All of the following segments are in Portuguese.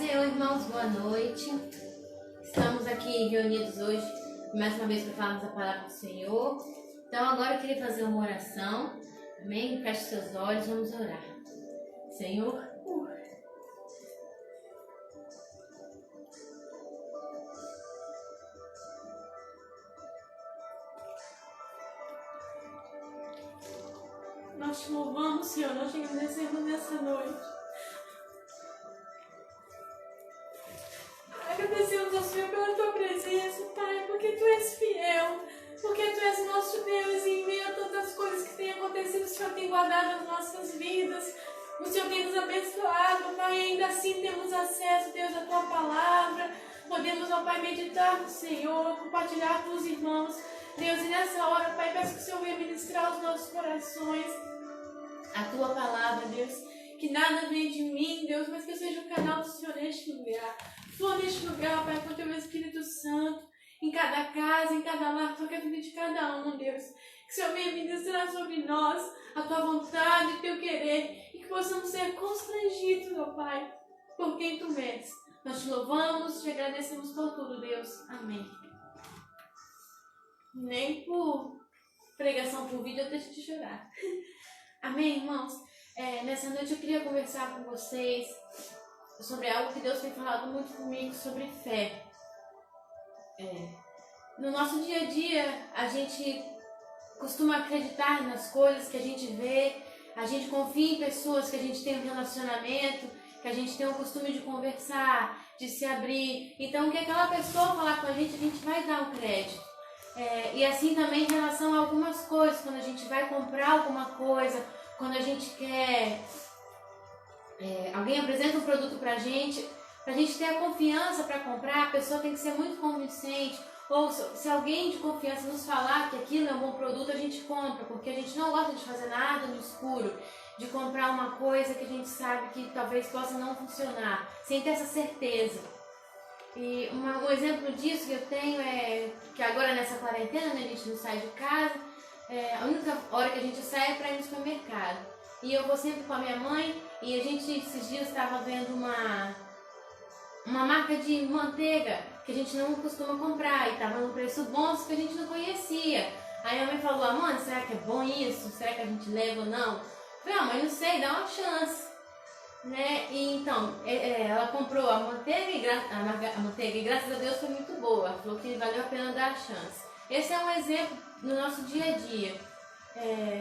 Senhor, irmãos, boa noite. Estamos aqui reunidos hoje, mais uma vez, para falarmos a palavra do Senhor. Então, agora eu queria fazer uma oração. Amém? Feche seus olhos, vamos orar. Senhor, nós te louvamos, Senhor, nós te agradecemos nessa noite. Agradecemos ao Senhor pela tua presença, Pai, porque tu és fiel, porque tu és nosso Deus, e em meio a tantas coisas que têm acontecido, o Senhor tem guardado as nossas vidas, o Senhor tem nos abençoado, Pai, e ainda assim temos acesso, Deus, à tua palavra, podemos, ó Pai, meditar no Senhor, compartilhar com os irmãos, Deus, e nessa hora, Pai, peço que o Senhor venha ministrar os nossos corações, a tua palavra, Deus, que nada venha de mim, Deus, mas que eu seja o canal do Senhor neste lugar. Flor neste lugar, Pai, com o teu Espírito Santo, em cada casa, em cada lar, toca a vida de cada um, Deus. Que o Senhor venha ministrar sobre nós a tua vontade, o teu querer, e que possamos ser constrangidos, ó Pai, por quem tu és. Nós te louvamos, te agradecemos por tudo, Deus. Amém. Nem por pregação por vídeo eu deixo de chorar. Amém, irmãos? Nessa noite eu queria conversar com vocês sobre algo que Deus tem falado muito comigo, sobre fé. No nosso dia a dia, a gente costuma acreditar nas coisas que a gente vê, a gente confia em pessoas que a gente tem um relacionamento, que a gente tem o costume de conversar, de se abrir. Então, o que aquela pessoa falar com a gente vai dar um crédito. E assim também em relação a algumas coisas, quando a gente vai comprar alguma coisa, quando a gente quer... alguém apresenta um produto pra gente ter a confiança para comprar, a pessoa tem que ser muito convincente, ou se alguém de confiança nos falar que aquilo é um bom produto, a gente compra, porque a gente não gosta de fazer nada no escuro, de comprar uma coisa que a gente sabe que talvez possa não funcionar, sem ter essa certeza. E um exemplo disso que eu tenho é que agora nessa quarentena, né, a gente não sai de casa, a única hora que a gente sai é para ir no supermercado. E eu vou sempre com a minha mãe, e a gente esses dias estava vendo uma marca de manteiga que a gente não costuma comprar, e estava no preço bom, que a gente não conhecia. Aí a mãe falou, mãe, será que é bom isso? Será que a gente leva ou não? Eu falei, mãe, não sei, dá uma chance. Né? E então, ela comprou a manteiga, a manteiga, e graças a Deus foi muito boa. Ela falou que valeu a pena dar a chance. Esse é um exemplo no nosso dia a dia.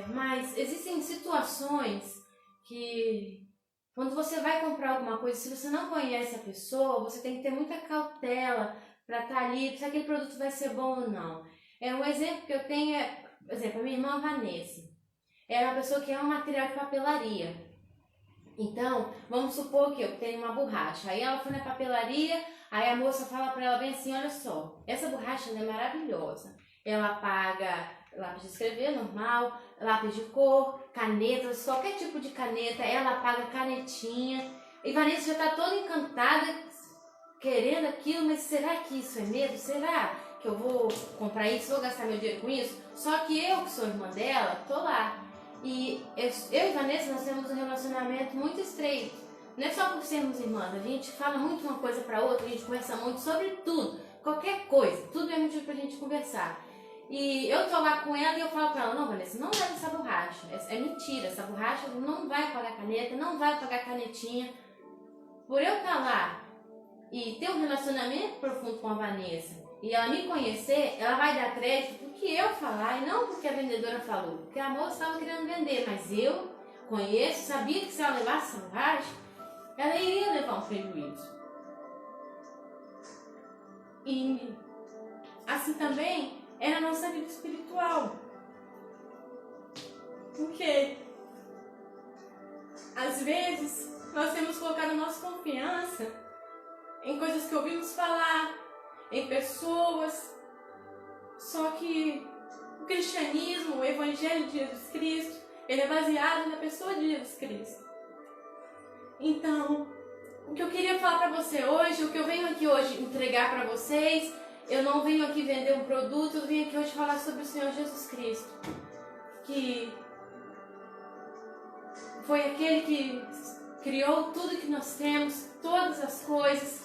Mas existem situações que, quando você vai comprar alguma coisa, se você não conhece a pessoa, você tem que ter muita cautela para estar ali, se aquele produto vai ser bom ou não. Um exemplo que eu tenho por exemplo, a minha irmã Vanessa. Ela é uma pessoa que ama material de papelaria. Então, vamos supor que eu tenho uma borracha, aí ela foi na papelaria, aí a moça fala para ela bem assim, olha só, essa borracha é maravilhosa, ela paga lápis de escrever normal, lápis de cor, canetas, qualquer tipo de caneta, ela paga canetinha, e Vanessa já está toda encantada, querendo aquilo, mas será que isso é medo? Será que eu vou comprar isso, vou gastar meu dinheiro com isso? Só que eu, que sou irmã dela, tô lá. E eu e Vanessa, nós temos um relacionamento muito estreito. Não é só por sermos irmãs, a gente fala muito uma coisa para outra, a gente conversa muito sobre tudo, qualquer coisa, tudo é motivo pra gente conversar. E eu tô lá com ela e eu falo pra ela, não, Vanessa, não leva essa borracha, é mentira, essa borracha não vai pagar caneta, não vai pagar canetinha. Por eu estar lá e ter um relacionamento profundo com a Vanessa, e ela me conhecer, ela vai dar crédito porque eu falar e não porque a vendedora falou. Porque a moça estava querendo vender, mas eu conheço, sabia que se ela levasse essa borracha, ela iria levar um prejuízo. E assim também é na nossa vida espiritual. Porque às vezes nós temos colocado a nossa confiança em coisas que ouvimos falar, em pessoas, só que o cristianismo, o evangelho de Jesus Cristo, ele é baseado na pessoa de Jesus Cristo. Então, o que eu queria falar para você hoje, o que eu venho aqui hoje entregar para vocês, eu não venho aqui vender um produto, eu venho aqui hoje falar sobre o Senhor Jesus Cristo, que foi aquele que criou tudo que nós temos, todas as coisas,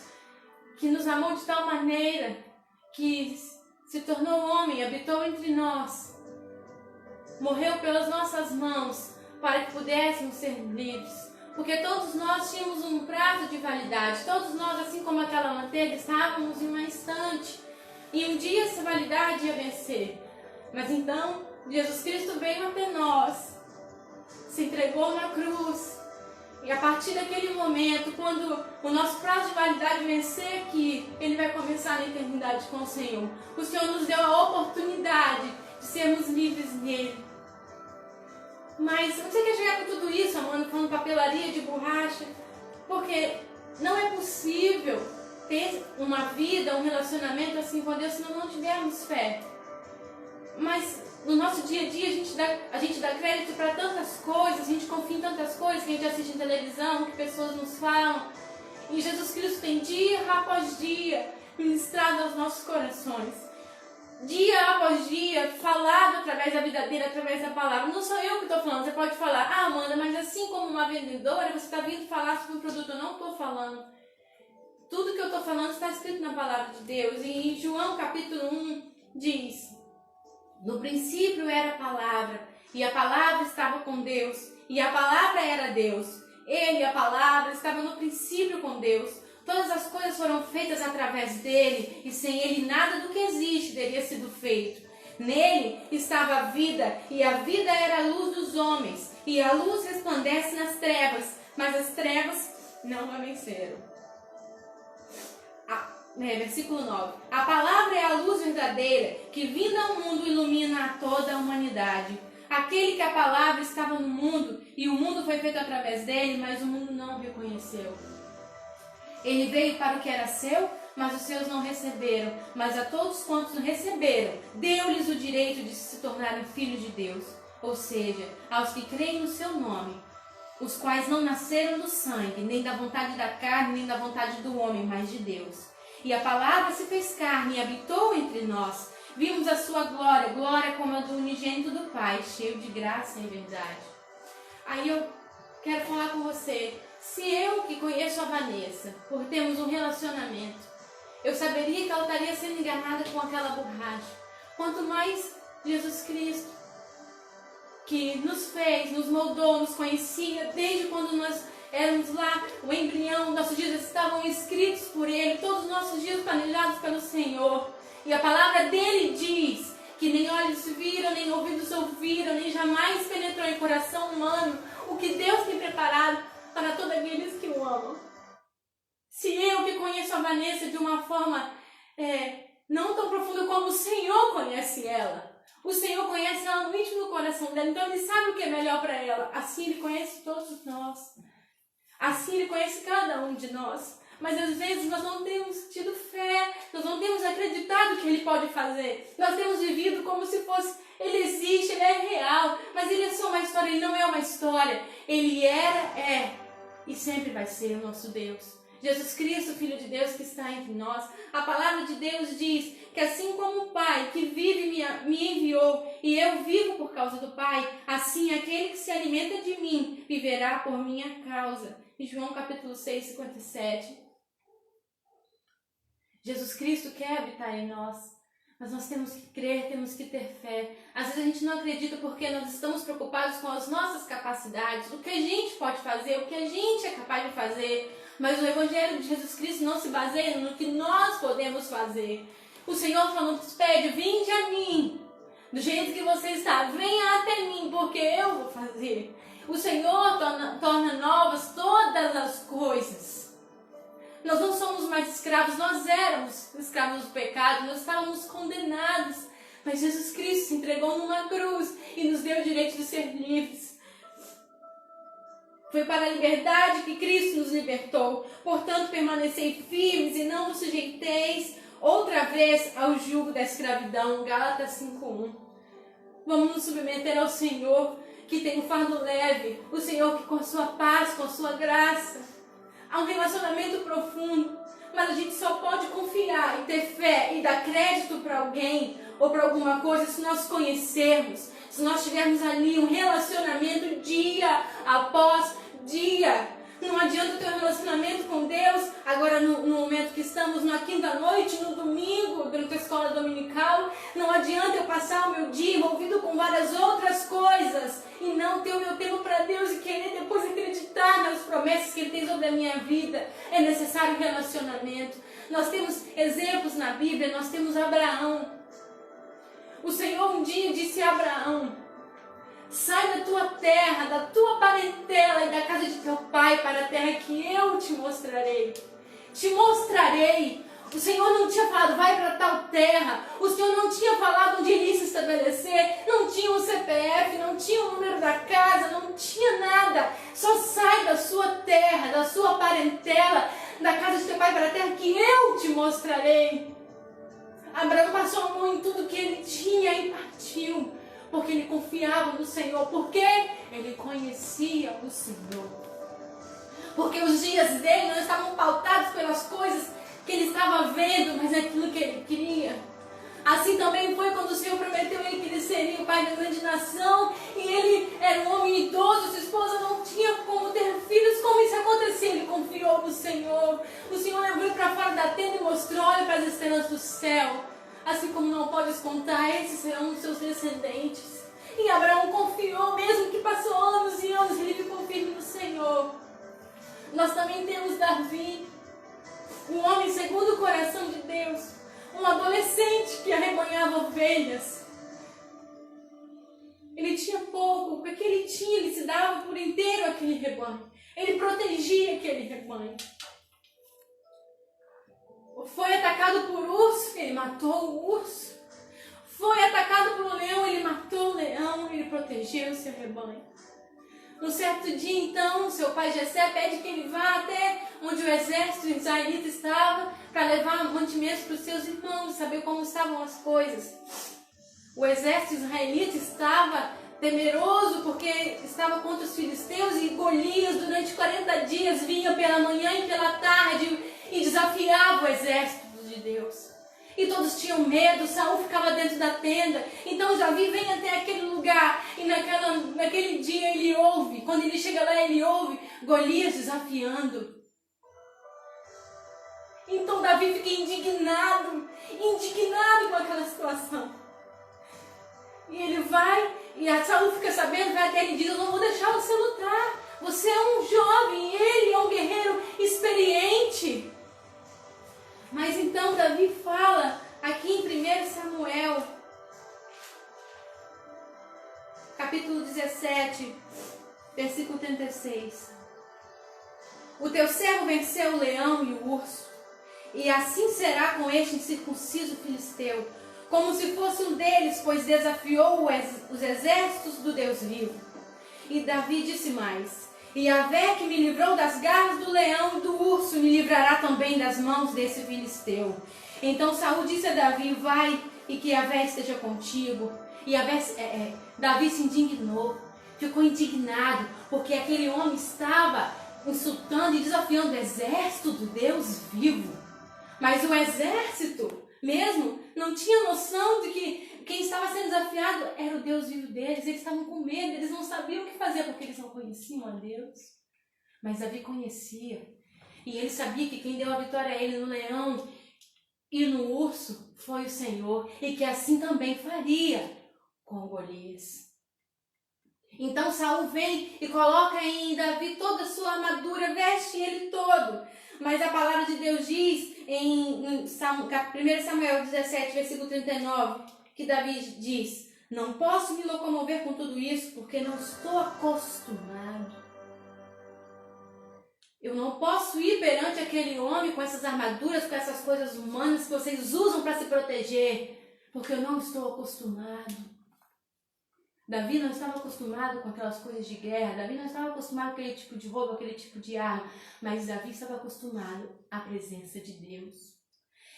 que nos amou de tal maneira que se tornou homem, habitou entre nós, morreu pelas nossas mãos para que pudéssemos ser livres. Porque todos nós tínhamos um prazo de validade, todos nós, assim como aquela manteiga, estávamos em uma estante. E um dia essa validade ia vencer. Mas então, Jesus Cristo veio até nós, se entregou na cruz. E a partir daquele momento, quando o nosso prazo de validade vencer aqui, Ele vai começar na eternidade com o Senhor. O Senhor nos deu a oportunidade de sermos livres nele. Mas você quer chegar com tudo isso, amando, falando papelaria de borracha? Porque não é possível ter uma vida, um relacionamento assim com Deus se nós não tivermos fé. Mas no nosso dia a dia a gente dá crédito para tantas coisas, a gente confia em tantas coisas que a gente assiste em televisão, que pessoas nos falam. E Jesus Cristo tem dia após dia ministrado aos nossos corações. Dia após dia, falado através da vida dele, através da palavra. Não sou eu que estou falando, você pode falar, ah, Amanda, mas assim como uma vendedora, você está vindo falar sobre um produto. Eu não estou falando. Tudo que eu estou falando está escrito na palavra de Deus. E em João capítulo 1 diz: no princípio era a palavra, e a palavra estava com Deus, e a palavra era Deus. Ele, a palavra, estava no princípio com Deus. Todas as coisas foram feitas através dele, e sem ele nada do que existe teria sido feito. Nele estava a vida, e a vida era a luz dos homens, e a luz resplandece nas trevas, mas as trevas não a venceram. Versículo 9. A palavra é a luz verdadeira, que vindo ao mundo ilumina a toda a humanidade. Aquele que a palavra estava no mundo, e o mundo foi feito através dele, mas o mundo não o reconheceu. Ele veio para o que era seu, mas os seus não receberam. Mas a todos quantos o receberam, deu-lhes o direito de se tornarem filhos de Deus. Ou seja, aos que creem no seu nome, os quais não nasceram do sangue, nem da vontade da carne, nem da vontade do homem, mas de Deus. E a palavra se fez carne e habitou entre nós. Vimos a sua glória, glória como a do unigênito do Pai, cheio de graça e verdade. Aí eu quero falar com você. Se eu que conheço a Vanessa, por termos um relacionamento, eu saberia que ela estaria sendo enganada com aquela borracha. Quanto mais Jesus Cristo, que nos fez, nos moldou, nos conhecia desde quando nós éramos lá, o embrião, nossos dias estavam escritos por Ele, todos os nossos dias planejados pelo Senhor. E a palavra dele diz que nem olhos viram, nem ouvidos ouviram, nem jamais penetrou em coração humano o que Deus tem preparado para todos aqueles que o amam. Se eu que conheço a Vanessa de uma forma não tão profunda como o Senhor conhece ela. O Senhor conhece ela no íntimo do coração dela, então Ele sabe o que é melhor para ela. Assim Ele conhece todos nós. Assim Ele conhece cada um de nós. Mas às vezes nós não temos tido fé, nós não temos acreditado que Ele pode fazer. Nós temos vivido como se fosse, Ele existe, Ele é real, mas Ele é só uma história, Ele não é uma história. Ele era, e sempre vai ser o nosso Deus. Jesus Cristo, Filho de Deus que está entre nós. A palavra de Deus diz que assim como o Pai que vive me enviou e eu vivo por causa do Pai, assim aquele que se alimenta de mim viverá por minha causa. Em João capítulo 6, 57. Jesus Cristo quer habitar em nós, mas nós temos que crer, temos que ter fé. Às vezes a gente não acredita porque nós estamos preocupados com as nossas capacidades, o que a gente pode fazer, o que a gente é capaz de fazer. Mas o Evangelho de Jesus Cristo não se baseia no que nós podemos fazer. O Senhor só nos pede, vinde a mim, do jeito que você está, venha até mim, porque eu vou fazer. O Senhor torna novas todas as coisas. Nós não somos mais escravos, nós éramos escravos do pecado, nós estávamos condenados. Mas Jesus Cristo se entregou numa cruz e nos deu o direito de ser livres. Foi para a liberdade que Cristo nos libertou. Portanto, permanecei firmes e não vos sujeiteis outra vez ao jugo da escravidão. Gálatas 5:1. Vamos nos submeter ao Senhor, que tem um fardo leve. O Senhor que com a sua paz, com a sua graça, há um relacionamento profundo. Mas a gente só pode confiar e ter fé e dar crédito para alguém ou para alguma coisa se nós conhecermos, se nós tivermos ali um relacionamento dia após dia. Não adianta o teu relacionamento com Deus, agora no momento que estamos, na quinta-noite, no domingo, durante a escola dominical. Não adianta eu passar o meu dia envolvido com várias outras coisas e não ter o meu tempo para Deus e querer depois acreditar nas promessas que Ele tem sobre a minha vida. É necessário relacionamento. Nós temos exemplos na Bíblia, nós temos Abraão. O Senhor um dia disse a Abraão: sai da tua terra, da tua parentela e da casa de teu pai para a terra que eu te mostrarei. Te mostrarei. O Senhor não tinha falado, vai para tal terra. O Senhor não tinha falado onde ele ia se estabelecer. Não tinha um CPF, não tinha o número da casa, não tinha nada. Só sai da sua terra, da sua parentela, da casa de teu pai para a terra que eu te mostrarei. Abraão passou a mão em tudo que ele tinha e partiu. Porque ele confiava no Senhor. Porque ele conhecia o Senhor. Porque os dias dele não estavam pautados pelas coisas que ele estava vendo, mas naquilo que ele queria. Assim também foi quando o Senhor prometeu a ele que ele seria o pai da grande nação. E ele era um homem idoso, sua esposa não tinha como ter filhos. Como isso acontecia? Ele confiou no Senhor. O Senhor levou ele para fora da tenda e mostrou: olha para as estrelas do céu. Assim como não podes contar, esses serão os seus descendentes. E Abraão confiou, mesmo que passou anos e anos, ele ficou firme no Senhor. Nós também temos Davi, um homem segundo o coração de Deus, um adolescente que arrebanhava ovelhas. Ele tinha pouco, porque ele tinha, ele se dava por inteiro aquele rebanho. Ele protegia aquele rebanho. Foi atacado por urso, ele matou o urso. Foi atacado por um leão, ele matou o leão, ele protegeu o seu rebanho. Um certo dia, então, seu pai Jessé pede que ele vá até onde o exército israelita estava para levar mantimentos para os seus irmãos, saber como estavam as coisas. O exército israelita estava temeroso porque estava contra os filisteus, e Golias durante 40 dias vinha pela manhã e pela tarde e desafiava o exército de Deus. E todos tinham medo, Saul ficava dentro da tenda. Então Davi vem até aquele lugar e naquele dia ele ouve, quando ele chega lá ele ouve Golias desafiando. Então Davi fica indignado com aquela situação. E ele vai, e a Saul fica sabendo, vai até ele e diz: eu não vou deixar você lutar. Você é um jovem, ele é um guerreiro experiente. Mas então Davi fala aqui em 1 Samuel, capítulo 17, versículo 36. O teu servo venceu o leão e o urso, e assim será com este incircunciso filisteu, como se fosse um deles, pois desafiou os exércitos do Deus vivo. E Davi disse mais: e Yahvé, que me livrou das garras do leão e do urso, me livrará também das mãos desse filisteu. Então Saul disse a Davi: vai, e que Yahvé esteja contigo. E Davi se indignou, ficou indignado, porque aquele homem estava insultando e desafiando o exército do Deus vivo. Mas o exército mesmo não tinha noção de que quem estava sendo desafiado era o Deus vivo deles. Eles estavam com medo, eles não sabiam o que fazer, porque eles não conheciam a Deus. Mas Davi conhecia. E ele sabia que quem deu a vitória a ele no leão e no urso foi o Senhor. E que assim também faria com Golias. Então Saul vem e coloca em Davi toda a sua armadura, veste ele todo. Mas a palavra de Deus diz em 1 Samuel 17, versículo 39, que Davi diz: não posso me locomover com tudo isso, porque não estou acostumado. Eu não posso ir perante aquele homem com essas armaduras, com essas coisas humanas que vocês usam para se proteger, porque eu não estou acostumado. Davi não estava acostumado com aquelas coisas de guerra, Davi não estava acostumado com aquele tipo de roubo, aquele tipo de arma, mas Davi estava acostumado à presença de Deus.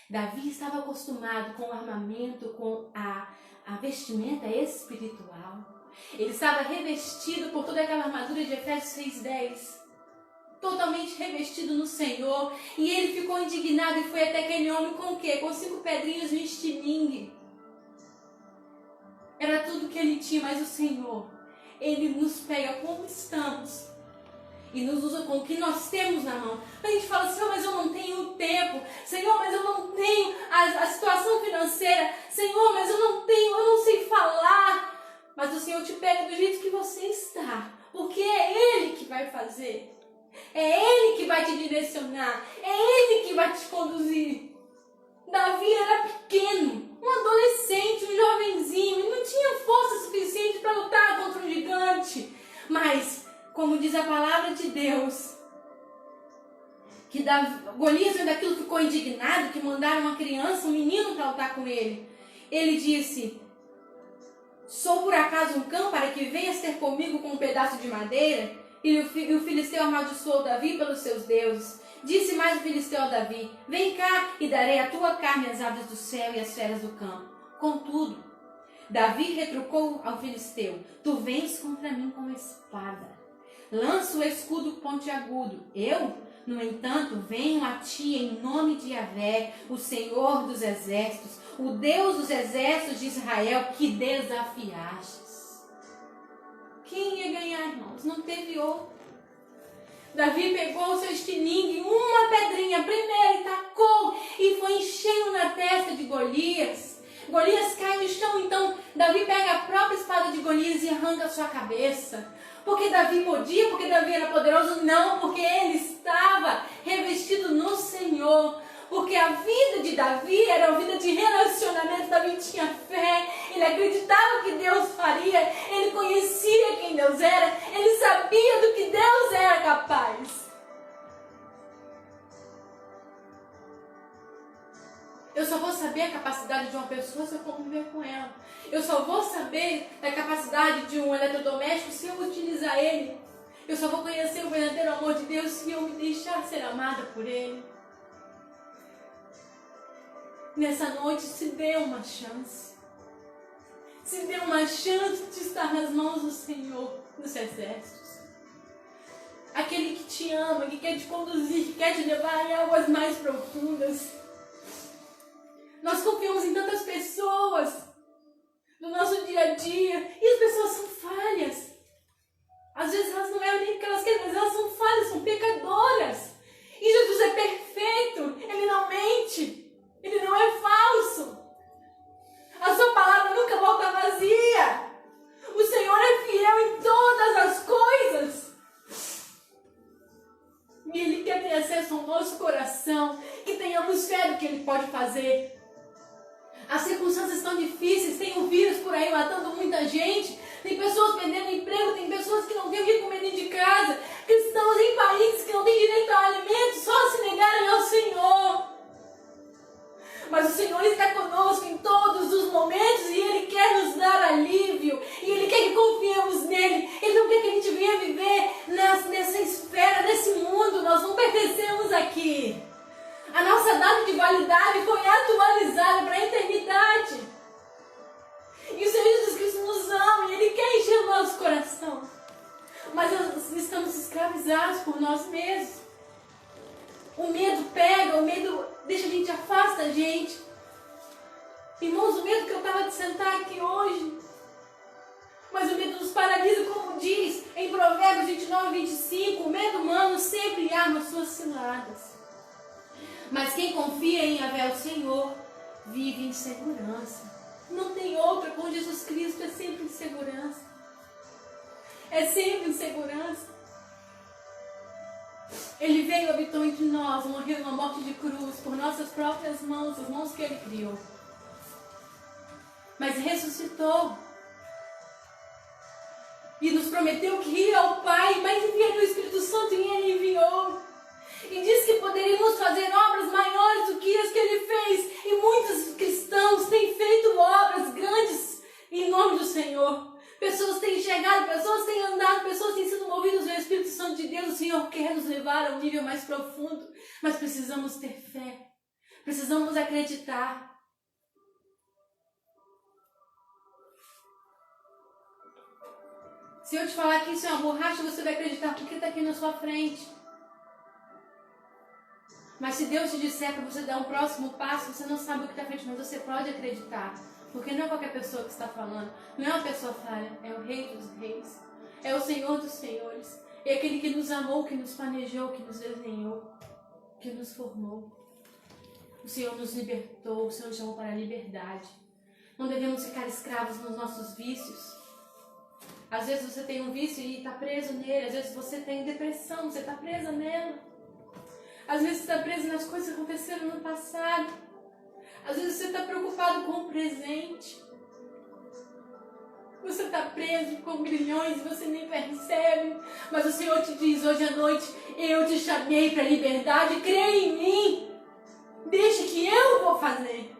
Davi estava acostumado com o armamento, com a vestimenta espiritual. Ele estava revestido por toda aquela armadura de Efésios 6:10, totalmente revestido no Senhor, e ele ficou indignado e foi até aquele homem com o quê? Com 5 pedrinhas e um estilingue. Era tudo que ele tinha, mas o Senhor, Ele nos pega como estamos e nos usa com o que nós temos na mão. A gente fala, Senhor, mas eu não tenho tempo. Senhor, mas eu não tenho a situação financeira. Senhor, mas eu não sei falar. Mas o Senhor te pega do jeito que você está, porque é Ele que vai fazer. É Ele que vai te direcionar. É Ele que vai te conduzir. Davi era pequeno, um adolescente, um jovenzinho, e não tinha força suficiente para lutar contra um gigante. Mas, como diz a palavra de Deus, que Golias daquilo ficou indignado, que mandaram uma criança, um menino para lutar com ele. Ele disse, sou por acaso um cão para que venhas ter comigo com um pedaço de madeira? E o filisteu amaldiçoou Davi pelos seus deuses. Disse mais o filisteu a Davi, vem cá e darei a tua carne às aves do céu e às feras do campo. Contudo, Davi retrucou ao filisteu, tu vens contra mim com espada. Lança o escudo pontiagudo. Eu, no entanto, venho a ti em nome de Yahvé, o Senhor dos exércitos, o Deus dos exércitos de Israel, que desafiastes. Quem ia ganhar, irmãos? Não teve outro. Davi pegou o seu estilingue, uma pedrinha primeiro, e tacou, e foi enchendo na testa de Golias. Golias cai no chão, então Davi pega a própria espada de Golias e arranca a sua cabeça. Porque Davi podia, porque Davi era poderoso? Não, porque ele estava revestido no Senhor. Porque a vida de Davi era uma vida de relacionamento. Davi tinha fé, ele acreditava que Deus faria, ele conhecia quem Deus era, ele sabia do que Deus era capaz. Eu só vou saber a capacidade de uma pessoa se eu conviver com ela. Eu só vou saber da capacidade de um eletrodoméstico se eu utilizar ele. Eu só vou conhecer o verdadeiro amor de Deus se eu me deixar ser amada por Ele. Nessa noite, se dê uma chance. Se dê uma chance de estar nas mãos do Senhor dos Exércitos. Aquele que te ama, que quer te conduzir, que quer te levar em águas mais profundas. Nós confiamos em tantas pessoas no nosso dia a dia e as pessoas são falhas. Às vezes elas não erram nem porque elas querem, mas elas são falhas, são pecadoras. E Jesus é perfeito, Ele não mente, Ele não é falso. A sua palavra nunca volta vazia. O Senhor é fiel em todas as coisas. E Ele quer ter acesso ao nosso coração, que tenhamos fé do que Ele pode fazer. As circunstâncias estão difíceis, tem o vírus por aí matando muita gente, tem pessoas perdendo emprego, tem pessoas que não têm o que comer dentro de casa, cristãos em países que não têm direito ao alimento, só se negarem ao Senhor. Mas o Senhor está conosco em todos os momentos e Ele quer nos dar alívio, e Ele quer que confiemos nele. Ele não quer que a gente venha viver nessa esfera, nesse mundo. Nós não pertencemos aqui. A nossa data de validade foi atualizada para a eternidade. E o Senhor Jesus Cristo nos ama e Ele quer encher o nosso coração. Mas nós estamos escravizados por nós mesmos. O medo pega, o medo deixa a gente, afasta a gente. Irmãos, o medo que eu estava de sentar aqui hoje. Mas o medo nos paralisa, como diz em Provérbios 29:25. O medo humano sempre arma suas ciladas. Mas quem confia em Yahvé, o Senhor, vive em segurança. Não tem outra, com Jesus Cristo é sempre em segurança. É sempre em segurança. Ele veio, habitou entre nós, morreu numa morte de cruz, por nossas próprias mãos, as mãos que Ele criou. Mas ressuscitou. E nos prometeu que ia ao Pai, mas enviaria o Espírito Santo e Ele enviou. E diz que poderíamos fazer obras maiores do que as que Ele fez. E muitos cristãos têm feito obras grandes em nome do Senhor. Pessoas têm chegado, pessoas têm andado, pessoas têm sido movidas pelo Espírito Santo de Deus. O Senhor quer nos levar a um nível mais profundo. Mas precisamos ter fé. Precisamos acreditar. Se eu te falar que isso é uma borracha, você vai acreditar porque está aqui na sua frente. Mas se Deus te disser para você dar um próximo passo, você não sabe o que está frente, mas você pode acreditar. Porque não é qualquer pessoa que está falando. Não é uma pessoa falha. É o Rei dos Reis. É o Senhor dos Senhores. É aquele que nos amou, que nos planejou, que nos desenhou, que nos formou. O Senhor nos libertou, o Senhor nos chamou para a liberdade. Não devemos ficar escravos nos nossos vícios. Às vezes você tem um vício e está preso nele. Às vezes você tem depressão, você está presa nela. Às vezes você está preso nas coisas que aconteceram no passado. Às vezes você está preocupado com o presente. Você está preso com grilhões e você nem percebe. Mas o Senhor te diz hoje à noite: eu te chamei para a liberdade, creia em mim. Deixe que eu vou fazer.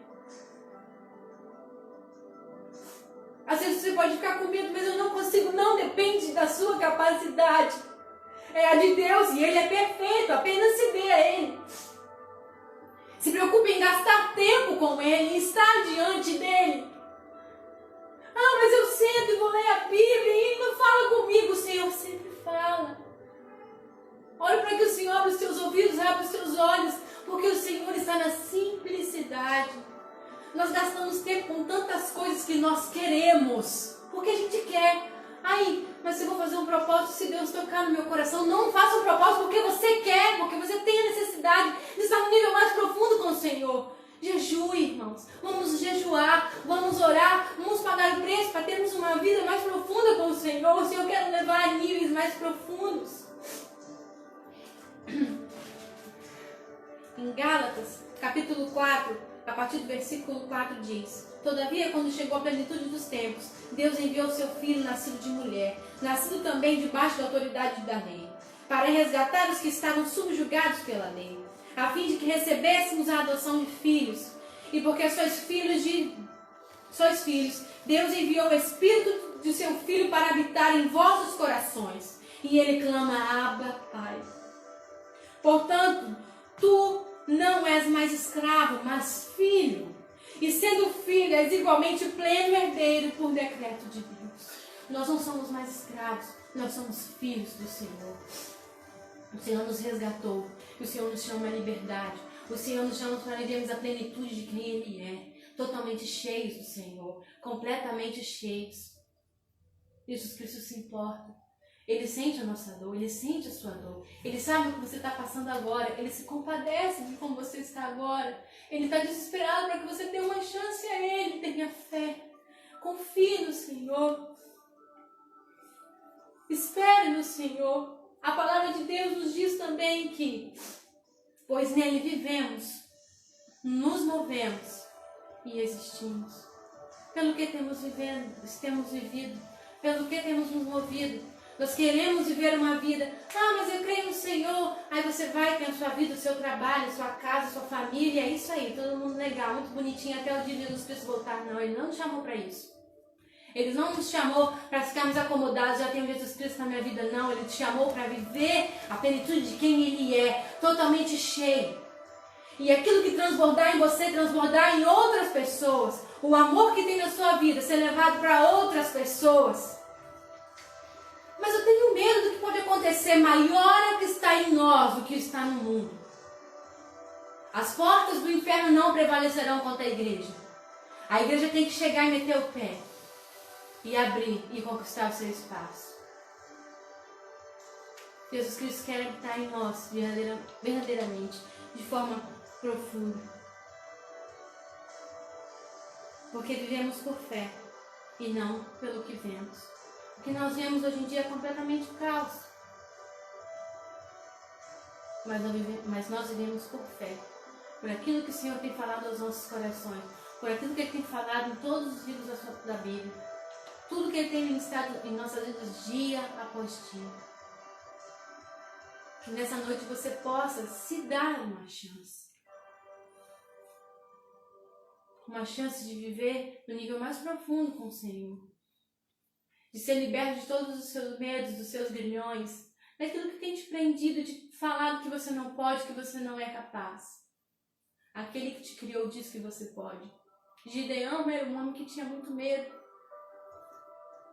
Às vezes você pode ficar com medo, mas eu não consigo. Não depende da sua capacidade. É a de Deus e Ele é perfeito. Apenas se dê a Ele. Se preocupe em gastar tempo com Ele, em estar diante dEle. Ah, mas eu sento e vou ler a Bíblia e Ele não fala comigo. O Senhor sempre fala. Ore para que o Senhor abra os teus ouvidos, abra os teus olhos, porque o Senhor está na simplicidade. Nós gastamos tempo com tantas coisas que nós queremos, porque a gente quer. Ai, mas se eu vou fazer um propósito, se Deus tocar no meu coração, não faça um propósito porque você quer, porque você tem a necessidade de estar no nível mais profundo com o Senhor. Jejue, irmãos. Vamos jejuar, vamos orar, vamos pagar o preço para termos uma vida mais profunda com o Senhor. O Senhor quer levar a níveis mais profundos. Em Gálatas, capítulo 4, a partir do versículo 4 diz: todavia, quando chegou a plenitude dos tempos, Deus enviou seu filho, nascido de mulher, nascido também debaixo da autoridade da lei, para resgatar os que estavam subjugados pela lei, a fim de que recebêssemos a adoção de filhos. E porque sois filhos, Deus enviou o Espírito de seu Filho para habitar em vossos corações. E Ele clama: Abba, Pai. Portanto, tu não és mais escravo, mas filho. E sendo filho, és igualmente pleno herdeiro por decreto de Deus. Nós não somos mais escravos, nós somos filhos do Senhor. O Senhor nos resgatou, o Senhor nos chama à liberdade. O Senhor nos chama para vivermos a plenitude de quem Ele é. Totalmente cheios do Senhor, completamente cheios. Jesus Cristo se importa. Ele sente a nossa dor, Ele sente a sua dor. Ele sabe o que você está passando agora. Ele se compadece de como você está agora. Ele está desesperado para que você tenha uma chance a Ele. Tenha fé. Confie no Senhor. Espere no Senhor. A palavra de Deus nos diz também que, pois nele vivemos, nos movemos e existimos. Pelo que temos vivido, pelo que temos nos movido. Nós queremos viver uma vida. Ah, mas eu creio no Senhor. Aí você vai, tem a sua vida, o seu trabalho, a sua casa, a sua família. É isso aí, todo mundo legal, muito bonitinho até o dia de Jesus Cristo voltar. Não, Ele não nos chamou para isso. Ele não nos chamou para ficarmos acomodados. Já tenho Jesus Cristo na minha vida. Não, Ele te chamou para viver a plenitude de quem Ele é. Totalmente cheio. E aquilo que transbordar em você, transbordar em outras pessoas. O amor que tem na sua vida, ser levado para outras pessoas. Mas eu tenho medo do que pode acontecer. Maior é o que está em nós do que está no mundo. As portas do inferno não prevalecerão contra a igreja. A igreja tem que chegar e meter o pé. E abrir e conquistar o seu espaço. Jesus Cristo quer habitar em nós verdadeiramente, de forma profunda. Porque vivemos por fé e não pelo que vemos. O que nós vemos hoje em dia é completamente caos. Mas nós vivemos por fé. Por aquilo que o Senhor tem falado aos nossos corações. Por aquilo que Ele tem falado em todos os livros da Bíblia. Tudo que Ele tem ministrado em nossas vidas dia após dia. Que nessa noite você possa se dar uma chance. Uma chance de viver no nível mais profundo com o Senhor. De ser liberto de todos os seus medos, dos seus grilhões, daquilo que tem te prendido, de falar que você não pode, que você não é capaz. Aquele que te criou diz que você pode. Gideão era um homem que tinha muito medo.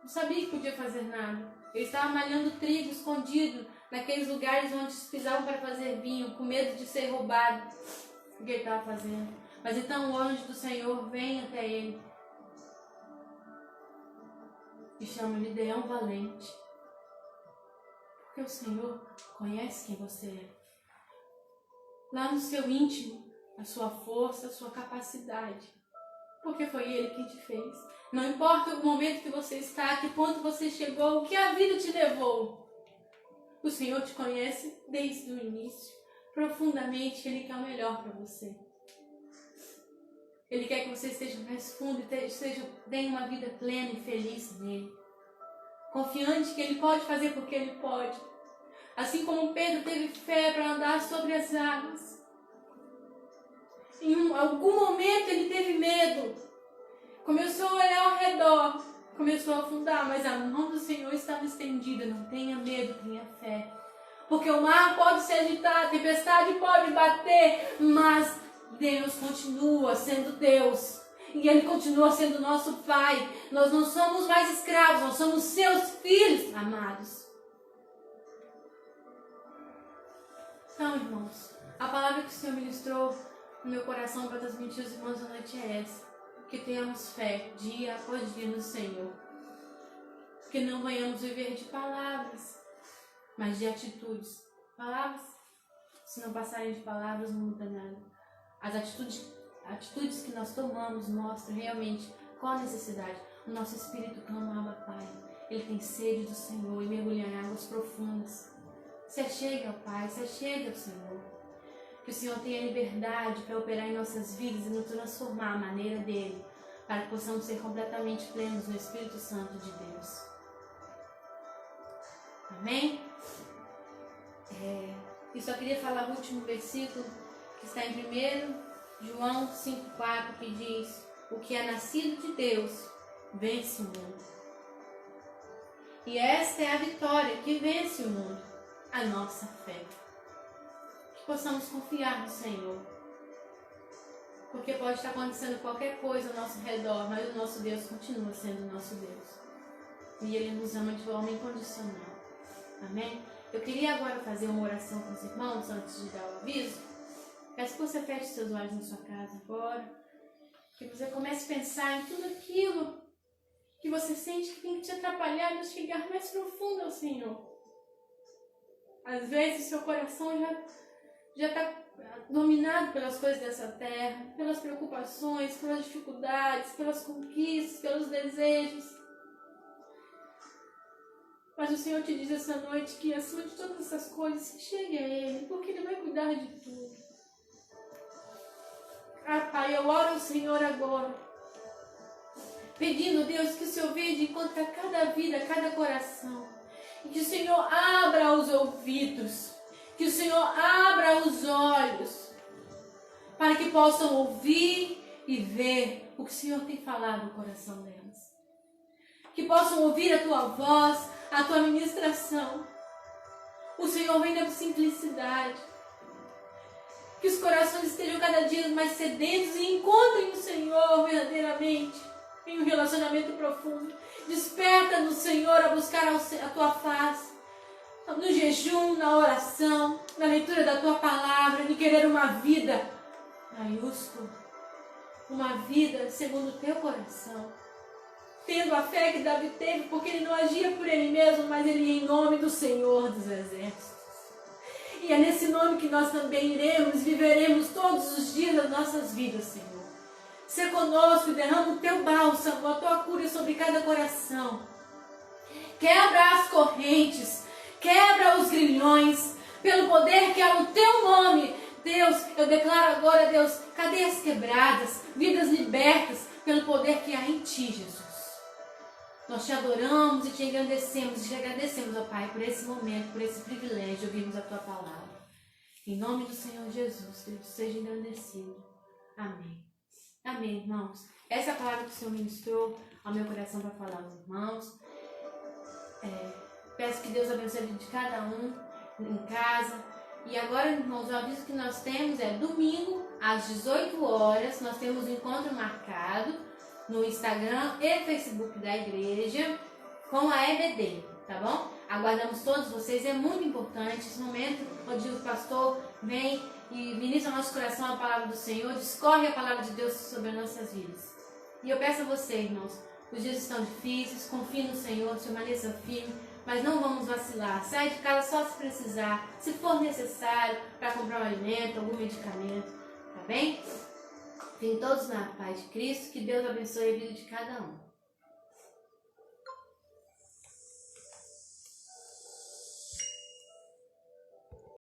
Não sabia que podia fazer nada. Ele estava malhando trigo escondido naqueles lugares onde se pisavam para fazer vinho, com medo de ser roubado. O que ele estava fazendo? Mas então o anjo do Senhor vem até ele e chama Gideão valente. Porque o Senhor conhece quem você é. Lá no seu íntimo, a sua força, a sua capacidade. Porque foi Ele quem te fez. Não importa o momento que você está, que ponto você chegou, o que a vida te levou. O Senhor te conhece desde o início. Profundamente, Ele quer o melhor para você. Ele quer que você esteja mais fundo e tenha uma vida plena e feliz nele. Confiante que Ele pode fazer porque Ele pode. Assim como Pedro teve fé para andar sobre as águas. Em algum momento ele teve medo. Começou a olhar ao redor. Começou a afundar, mas a mão do Senhor estava estendida. Não tenha medo, tenha fé. Porque o mar pode se agitar, a tempestade pode bater, mas Deus continua sendo Deus. E Ele continua sendo nosso Pai. Nós não somos mais escravos, nós somos seus filhos amados. Então, irmãos, a palavra que o Senhor ministrou no meu coração para transmitir aos irmãos da noite é essa. Que tenhamos fé dia após dia no Senhor. Que não venhamos viver de palavras, mas de atitudes. Palavras, se não passarem de palavras, não muda nada. As atitudes que nós tomamos mostram realmente qual a necessidade. O nosso espírito clama, Abba, Pai. Ele tem sede do Senhor e mergulha em águas profundas. Se achegue ao Pai, se achegue ao Senhor. Que o Senhor tenha liberdade para operar em nossas vidas e nos transformar à maneira dEle, para que possamos ser completamente plenos no Espírito Santo de Deus. Amém? E só queria falar o último versículo, que está em 1 João 5,4, que diz: o que é nascido de Deus vence o mundo. E esta é a vitória que vence o mundo, a nossa fé. Que possamos confiar no Senhor. Porque pode estar acontecendo qualquer coisa ao nosso redor, mas o nosso Deus continua sendo o nosso Deus. E Ele nos ama de forma incondicional. Amém? Eu queria agora fazer uma oração com os irmãos, antes de dar o aviso. Peço que você feche seus olhos na sua casa agora. Que você comece a pensar em tudo aquilo que você sente que tem que te atrapalhar de chegar mais profundo ao Senhor. Às vezes seu coração já está dominado pelas coisas dessa terra, pelas preocupações, pelas dificuldades, pelas conquistas, pelos desejos. Mas o Senhor te diz essa noite que acima de todas essas coisas, chegue a Ele, porque Ele vai cuidar de tudo. Ah, Pai, eu oro ao Senhor agora, pedindo, Deus, que o Senhor veja de encontro a cada vida, a cada coração. E que o Senhor abra os ouvidos, que o Senhor abra os olhos, para que possam ouvir e ver o que o Senhor tem falado no coração delas. Que possam ouvir a Tua voz, a Tua ministração. O Senhor vem da simplicidade. Que os corações estejam cada dia mais sedentos e encontrem o Senhor verdadeiramente em um relacionamento profundo. Desperta no Senhor a buscar a Tua face, no jejum, na oração, na leitura da Tua palavra, de querer uma vida maiúscula, uma vida segundo o Teu coração, tendo a fé que Davi teve, porque ele não agia por ele mesmo, mas ele ia em nome do Senhor dos Exércitos. E é nesse nome que nós também iremos, viveremos todos os dias das nossas vidas, Senhor. Ser conosco e derrama o Teu bálsamo, a Tua cura sobre cada coração. Quebra as correntes, quebra os grilhões, pelo poder que há no Teu nome. Deus, eu declaro agora, Deus, cadeias quebradas, vidas libertas, pelo poder que há em Ti, Jesus. Nós Te adoramos e Te engrandecemos e Te agradecemos, ó Pai, por esse momento, por esse privilégio de ouvirmos a Tua palavra. Em nome do Senhor Jesus, que Ele seja engrandecido. Amém. Amém, irmãos. Essa é a palavra que o Senhor ministrou ao meu coração para falar aos irmãos. Peço que Deus abençoe a vida de cada um em casa. E agora, irmãos, o aviso que nós temos é domingo, às 18 horas, nós temos um encontro marcado no Instagram e Facebook da igreja com a EBD, tá bom? Aguardamos todos vocês, é muito importante esse momento onde o pastor vem e ministra ao nosso coração a palavra do Senhor, discorre a palavra de Deus sobre as nossas vidas. E eu peço a você, irmãos, os dias estão difíceis, confie no Senhor, permaneça firme, mas não vamos vacilar. Sai de casa só se precisar, se for necessário, para comprar um alimento, algum medicamento, tá bem? Fiquem todos na paz de Cristo, que Deus abençoe a vida de cada um.